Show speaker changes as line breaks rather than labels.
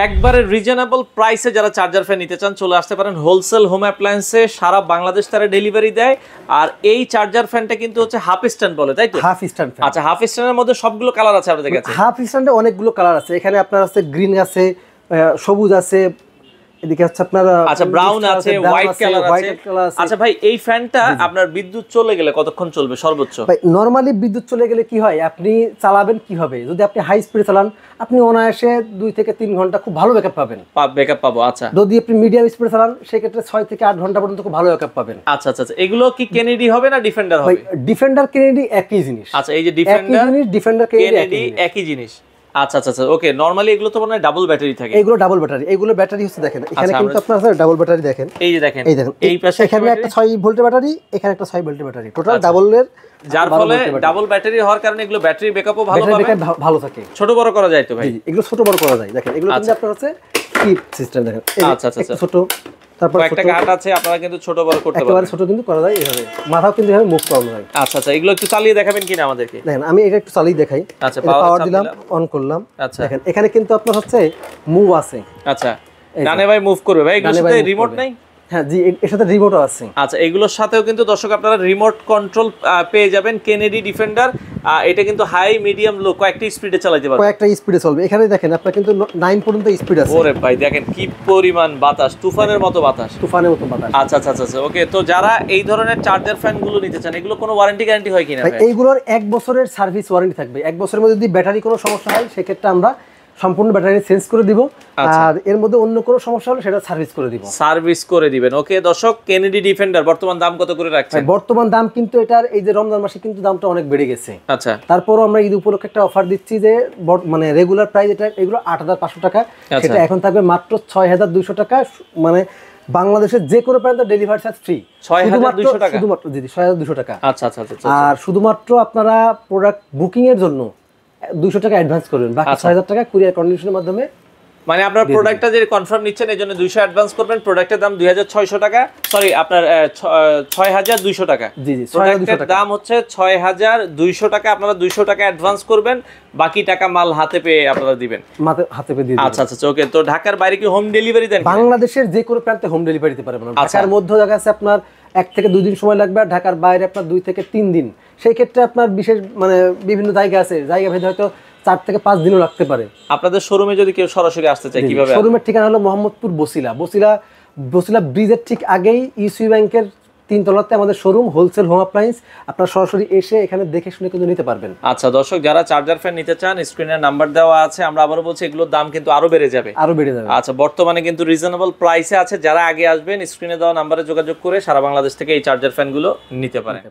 একবারে রিজনেবল প্রাইসে যারা চার্জার ফ্যান নিতে চান চলে আসতে পারেন হোলসেল হোম অ্যাপ্লায়েন্সে, সারা বাংলাদেশ তারা ডেলিভারি দেয়। আর এই চার্জার ফ্যানটা কিন্তু হচ্ছে হাফ স্ট্যান্ড বলে, তাই তো?
Half stand fan.
আচ্ছা, হাফ স্ট্যান্ডের মধ্যে সবগুলো কালার আছে আপনাদের কাছে?
হাফ স্ট্যান্ডে অনেকগুলো কালার আছে, এখানে আপনার আছে গ্রিন আছে, সবুজ আছে, এদিকে হচ্ছে আপনার
আচ্ছা ব্রাউন আছে, হোয়াইট কালার আছে। আচ্ছা ভাই, এই ফ্যানটা আপনার বিদ্যুৎ চলে গেলে কতক্ষণ চলবে সর্বোচ্চ?
ভাই নরমালি বিদ্যুৎ চলে গেলে কি হয়, আপনি চালাবেন কিভাবে, যদি আপনি হাই স্পিডে চালান আপনি অনায়াসে 2 থেকে 3 ঘন্টা খুব ভালো ব্যাকআপ পাবেন।
ব্যাকআপ পাবো। আচ্ছা,
যদি আপনি মিডিয়াম স্পিডে চালান সেক্ষেত্রে 6 থেকে 8 ঘন্টা পর্যন্ত খুব ভালো ব্যাকআপ পাবেন।
আচ্ছা আচ্ছা, এগুলো কি কেনেডি হবে না ডিফেন্ডার হবে?
ডিফেন্ডার কেনেডি একই জিনিস।
আচ্ছা, এই যে ডিফেন্ডার
কেনেডি
একই জিনিস। আচ্ছা আচ্ছা, ওকে। নরমালি এগুলো তো মানে ডাবল ব্যাটারি থাকে।
এগুলো ডাবল ব্যাটারি, এগুলো ব্যাটারি হচ্ছে দেখেন এখানে কিন্তু আপনার আছে ডাবল ব্যাটারি, দেখেন
এই যে দেখেন
এই পাশে এখানে একটা 6 ভোল্টের ব্যাটারি, এখানে একটা 6 ভোল্টের ব্যাটারি, টোটাল ডাবলের,
যার ফলে ডাবল ব্যাটারি হওয়ার কারণে এগুলো ব্যাটারি ব্যাকআপও ভালো পাবে,
ভালো থাকে।
ছোট বড় করা যায় তো ভাই?
এগুলো ছোট বড় করা যায়, দেখেন এগুলো কিন্তু আপনার হচ্ছে কি সিস্টেম, দেখেন
আচ্ছা আচ্ছা,
ছোট, তারপর
একটা কাট আছে, আপনারা কিন্তু ছোট বড় করতে পারবেন।
একেবারে ছোট কিন্তু করা যায়, এইভাবে মাথাও কিন্তু এভাবে মুভ করা যায়।
আচ্ছা আচ্ছা, এগুলো একটু চালিয়ে দেখাবেন কিনা আমাদেরকে?
দেখেন আমি এটা একটু চালিয়ে দেখাই।
আচ্ছা,
পাওয়ার দিলাম, অন করলাম।
আচ্ছা,
দেখেন এখানে কিন্তু আপনার হচ্ছে মুভ আছে।
আচ্ছা, ডানে ভাই মুভ করবে ভাই, এগুলোর সাথে রিমোট নাই?
হ্যাঁ জি, এর সাথে রিমোটও আছে।
আচ্ছা, এগুলোর সাথেও কিন্তু দর্শক আপনারা রিমোট কন্ট্রোল পেয়ে যাবেন। কেনেডি ডিফেন্ডার, এটা কিন্তু হাই মিডিয়াম লো কয়েকটা স্পিডে চালাতে পারবেন,
কয়েকটা স্পিডে চলবে। এখানে দেখেন আপনার কিন্তু 9 পর্যন্ত স্পিড আছে।
ওরে ভাই দেখেন কি পরিমাণ বাতাস, তুফানের মতো বাতাস,
তুফানের মতো বাতাস।
আচ্ছা আচ্ছা আচ্ছা, ওকে। তো যারা এই ধরনের চার্জার ফ্যান গুলো নিতে চান, এগুলো কোনো ওয়ারেন্টি গ্যারান্টি হয় কিনা?
এইগুলোর 1 বছরের সার্ভিস ওয়ারেন্টি থাকবে। 1 বছরের মধ্যে যদি ব্যাটারি কোনো সমস্যা হয় সেক্ষেত্রে আমরা সম্পূর্ণ ব্যাটারি চেঞ্জ করে দিব, আর এর মধ্যে অন্য কোনো সমস্যা হলে সেটা সার্ভিস করে দিব।
সার্ভিস করে দিবেন, ওকে। দর্শক, কেনেডি ডিফেন্ডার বর্তমান দাম কত করে রাখছেন?
বর্তমান দাম কিন্তু এটার এই যে রমজান মাসে কিন্তু দামটা অনেক বেড়ে গেছে।
আচ্ছা,
তারপরও আমরা ঈদ উপলক্ষে একটা অফার দিচ্ছি যে মানে রেগুলার প্রাইস এটা এগুলো 8500 টাকা, সেটা এখন থাকবে মাত্র 6200 টাকা। মানে বাংলাদেশের যে কোনো প্রান্তে ডেলিভারি চার্জ ফ্রি।
6200 টাকা
শুধুমাত্র, জি 6200 টাকা।
আচ্ছা আচ্ছা আচ্ছা,
আর শুধুমাত্র আপনারা প্রোডাক্ট বুকিং এর জন্য 200 টাকা অ্যাডভান্স করবেন, বাকি 6000 টাকা কুরিয়ার কন্ডিশনের মাধ্যমে।
মানে আপনার প্রোডাক্টটা যে কনফার্ম নিচ্ছেন এই জন্য 200 অ্যাডভান্স করবেন, প্রোডাক্টের দাম 2600 টাকা, সরি আপনার 6200 টাকা।
জি জি,
প্রোডাক্টের দাম হচ্ছে 6200 টাকা। আপনারা 200 টাকা অ্যাডভান্স করবেন, বাকি টাকা মাল হাতে পেয়ে আপনারা দিবেন,
হাতে পেয়ে দিয়ে।
আচ্ছা আচ্ছা, ওকে। তো ঢাকার বাইরে কি হোম ডেলিভারি দেন?
বাংলাদেশের যে কোনো প্রান্তে হোম ডেলিভারি দিতে পারবেন। ঢাকার মধ্যে জায়গা আছে আপনার 1 থেকে 2 দিন সময় লাগবে, আর ঢাকার বাইরে আপনার 2 থেকে 3 দিন। সেই ক্ষেত্রে আপনার বিশেষ মানে বিভিন্ন জায়গা আছে, জায়গা ভেদে হয়তো 4 থেকে 5 দিনও লাগতে পারে।
আপনাদের শোরুমে যদি কেউ সরাসরি আসতে চায় কিভাবে?
শোরুমের ঠিকানা হলো মোহাম্মদপুর বসিলা ব্রিজের ঠিক আগেই ইসি ব্যাংকের 3 তলাতে আমাদের শোরুম হোলসেল হোম অ্যাপ্লায়েন্স। আপনারা সরাসরি এসে এখানে দেখে শুনে কিন্তু নিতে পারবেন।
আচ্ছা দর্শক, যারা চার্জার ফ্যান নিতে চান স্ক্রিনে নাম্বার দেওয়া আছে। আমরা আবারও বলছি এগুলোর দাম কিন্তু আরো বেড়ে যাবে। আচ্ছা, বর্তমানে কিন্তু রিজনেবল প্রাইসে আছে। যারা আগে আসবেন স্ক্রিনে দেওয়া নাম্বারে যোগাযোগ করে সারা বাংলাদেশ থেকে এই চার্জার ফ্যান গুলো নিতে পারেন।